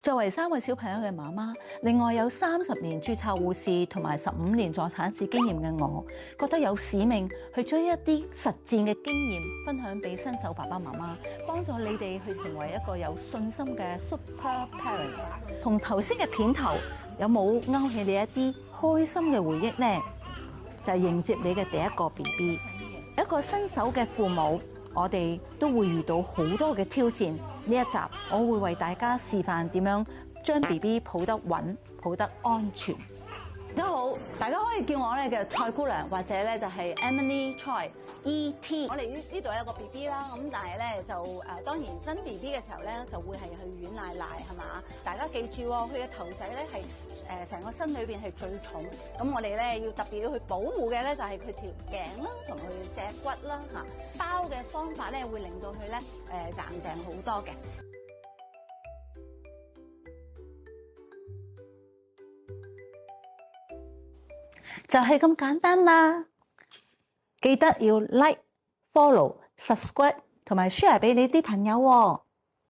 作為3個小朋友嘅媽媽，另外有30年註冊護士同埋15年助產士經驗嘅我，覺得有使命去將一啲實戰嘅經驗分享俾新手爸爸媽媽，幫助你哋去成為一個有信心嘅 Super Parents。同頭先嘅片頭有冇勾起你一啲開心嘅回憶呢？就係迎接你嘅第一個 BB。一個新手嘅父母，我哋都會遇到好多嘅挑戰。呢一集我會為大家示範點樣將 BB 抱得穩、抱得安全。大家好，大家可以叫我咧嘅蔡姑娘，或者咧就係 Emily Choi E.T。我哋呢度有個 BB 啦，咁但係咧就當然真 BB 嘅時候咧就會係去軟奶奶係嘛？大家記住喎，佢嘅頭仔咧係成個身裏邊係最重，咁我哋咧要特別要去保護嘅咧就係佢條頸啦，同佢脊骨啦嚇。包嘅方法咧會令到佢咧硬淨好多嘅。就係咁簡單啦，記得要 like、follow、subscribe 同埋 share 俾你啲朋友喎。